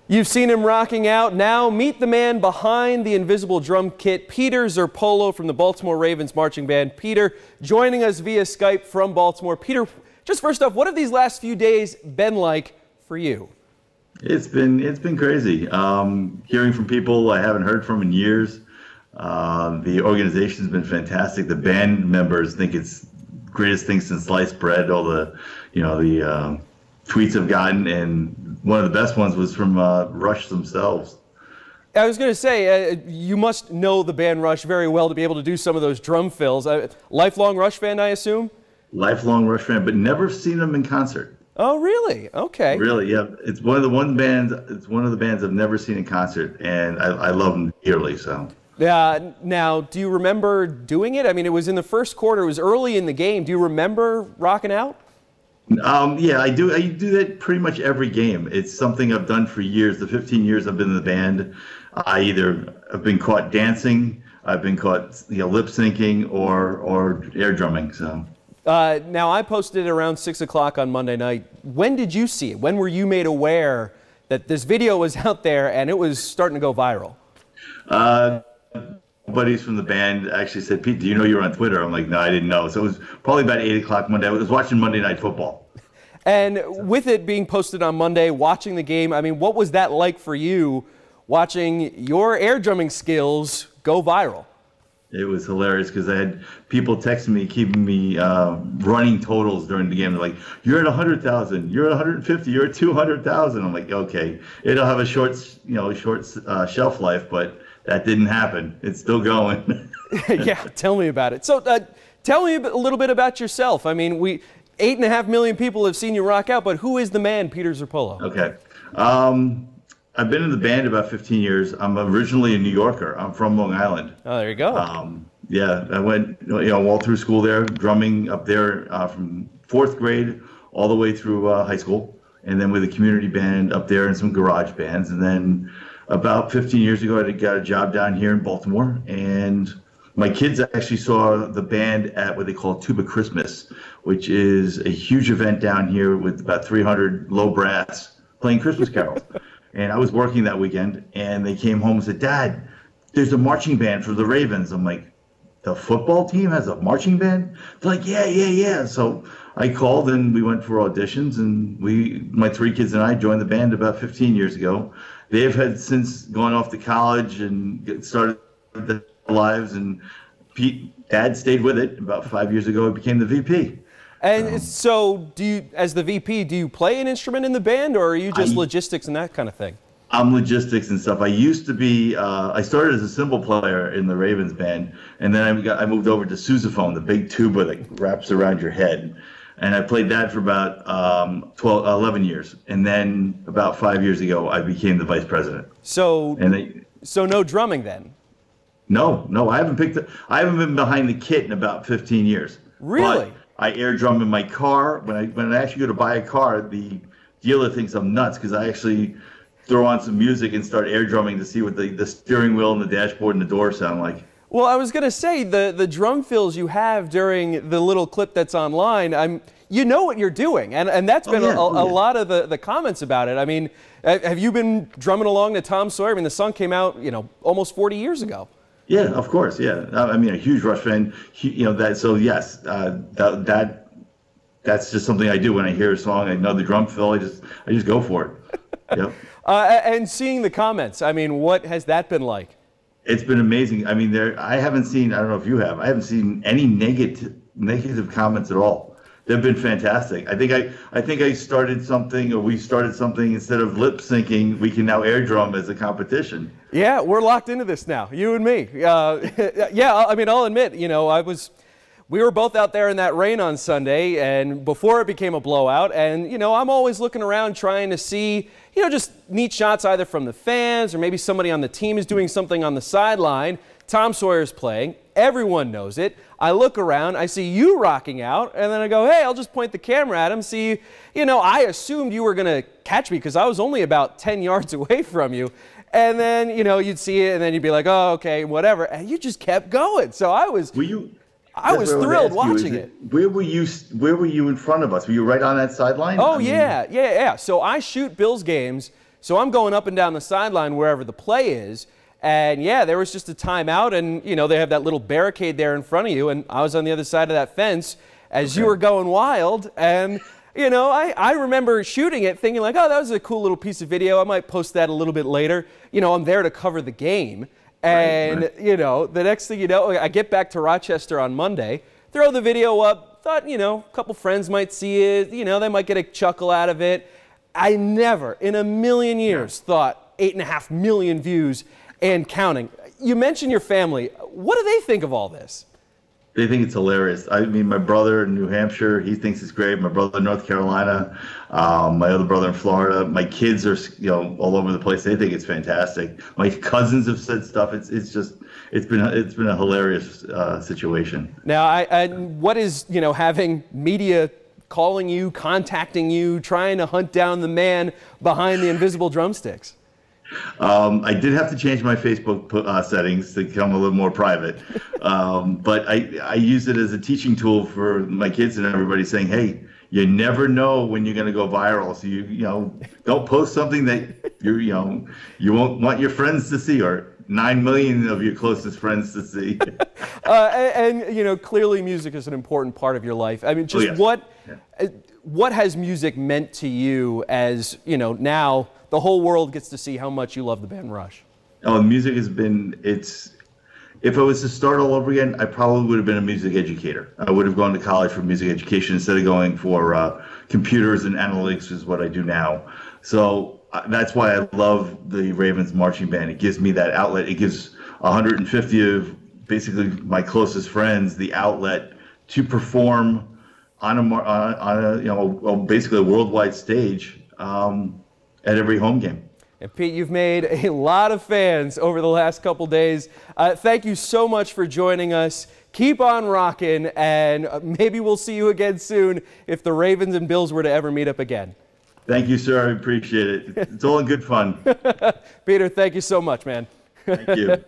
You've seen him rocking out. Now meet the man behind the invisible drum kit, Peter Zerpolo from the Baltimore Ravens Marching Band. Peter, joining us via Skype from Baltimore. Peter, just first off, what have these last few days been like for you? It's been crazy. Hearing from people I haven't heard from in years. The organization's been fantastic. The band members think it's the greatest thing since sliced bread. All the tweets I've gotten, and one of the best ones was from Rush themselves. I was going to say, you must know the band Rush very well to be able to do some of those drum fills. Lifelong Rush fan, I assume? Lifelong Rush fan, but never seen them in concert. Oh, really? Okay. Really, yeah. It's one of the bands I've never seen in concert, and I love them dearly. So. Now, do you remember doing it? I mean, it was in the first quarter. It was early in the game. Do you remember rocking out? Yeah, I do. I do that pretty much every game. It's something I've done for years. The 15 years I've been in the band, I've been caught dancing, I've been caught lip syncing or air drumming. So. Now, I posted it around 6 o'clock on Monday night. When did you see it? When were you made aware that this video was out there and it was starting to go viral? Buddies from the band actually said, "Pete, do you know you were on Twitter?" I'm like, "No, I didn't know." So it was probably about 8 o'clock Monday. I was watching Monday Night Football. And with it being posted on Monday, watching the game, I mean, what was that like for you, watching your air drumming skills go viral? It was hilarious because I had people texting me, keeping me running totals during the game. They're like, "You're at 100,000, you're at 150, you're at 200,000." I'm like, "Okay, it'll have a short shelf life, but that didn't happen. It's still going." Yeah, tell me about it. So tell me a little bit about yourself. I mean, 8.5 million people have seen you rock out, but who is the man, Peter Zerpolo? Okay. I've been in the band about 15 years. I'm originally a New Yorker. I'm from Long Island. Oh, there you go. Yeah, I went all through school there, drumming up there from 4th grade all the way through high school, and then with a community band up there and some garage bands. And then about 15 years ago, I got a job down here in Baltimore, and my kids actually saw the band at what they call Tuba Christmas, which is a huge event down here with about 300 low brass playing Christmas carols. And I was working that weekend, and they came home and said, "Dad, there's a marching band for the Ravens." I'm like, "The football team has a marching band?" They're like, yeah. So I called, and we went for auditions, and my 3 kids and I joined the band about 15 years ago. They've had since gone off to college and started their lives, and Dad stayed with it. About 5 years ago, he became the VP. And so, as the VP, do you play an instrument in the band, or are you just logistics and that kind of thing? I'm logistics and stuff. I used to be, I started as a cymbal player in the Ravens band, and then I moved over to sousaphone, the big tuba that wraps around your head. And I played that for about 11 years. And then about 5 years ago, I became the vice president. So no drumming then? No, I haven't been behind the kit in about 15 years. Really? But I air drum in my car. When I actually go to buy a car, the dealer thinks I'm nuts because I actually throw on some music and start air drumming to see what the steering wheel and the dashboard and the door sound like. Well, I was going to say, the drum fills you have during the little clip that's online, you know what you're doing, and that's been a lot of the comments about it. I mean, have you been drumming along to Tom Sawyer? I mean, the song came out, almost 40 years ago. Yeah, of course, yeah. I mean, a huge Rush fan, so yes, that's just something I do when I hear a song. I know the drum fill, I just go for it. Yep. And seeing the comments, I mean, what has that been like? It's been amazing. I mean, I haven't seen any negative comments at all. They've been fantastic. I think I started something, or we started something. Instead of lip syncing, we can now air drum as a competition. Yeah, we're locked into this now, you and me. Yeah, I mean, I'll admit, we were both out there in that rain on Sunday, and before it became a blowout, and, I'm always looking around trying to see, just neat shots either from the fans or maybe somebody on the team is doing something on the sideline. Tom Sawyer's playing. Everyone knows it. I look around, I see you rocking out, and then I go, hey, I'll just point the camera at him, see, I assumed you were going to catch me because I was only about 10 yards away from you. And then, you'd see it, and then you'd be like, oh, okay, whatever. And you just kept going. So I was thrilled watching it. Where were you in front of us? Were you right on that sideline? Oh, yeah. So I shoot Bills games So I'm going up and down the sideline wherever the play is. And yeah, there was just a timeout, and they have that little barricade there in front of you, and I was on the other side of that fence as you were going wild. And I remember shooting it thinking like, oh, that was a cool little piece of video. I might post that a little bit later. I'm there to cover the game. And, the next thing you know, I get back to Rochester on Monday, throw the video up, thought, a couple friends might see it, they might get a chuckle out of it. I never in a million years thought 8.5 million views and counting. You mentioned your family. What do they think of all this? They think it's hilarious. I mean, my brother in New Hampshire, he thinks it's great. My brother in North Carolina, my other brother in Florida. My kids are, all over the place. They think it's fantastic. My cousins have said stuff. It's been a hilarious situation. Now, what is having media calling you, contacting you, trying to hunt down the man behind the invisible drumsticks? I did have to change my Facebook settings to become a little more private, but I use it as a teaching tool for my kids and everybody, saying, "Hey, you never know when you're going to go viral, so you don't post something that you won't want your friends to see, or 9 million of your closest friends to see." And clearly, music is an important part of your life. I mean, just what has music meant to you as now? The whole world gets to see how much you love the band Rush. Oh, music has been, if I was to start all over again, I probably would have been a music educator. I would have gone to college for music education instead of going for computers and analytics, is what I do now. So that's why I love the Ravens marching band. It gives me that outlet. It gives 150 of basically my closest friends the outlet to perform on a basically a worldwide stage. At every home game. And Pete, you've made a lot of fans over the last couple days. Thank you so much for joining us. Keep on rocking, and maybe we'll see you again soon if the Ravens and Bills were to ever meet up again. Thank you, sir. I appreciate it. It's all in good fun. Peter, thank you so much, man. Thank you.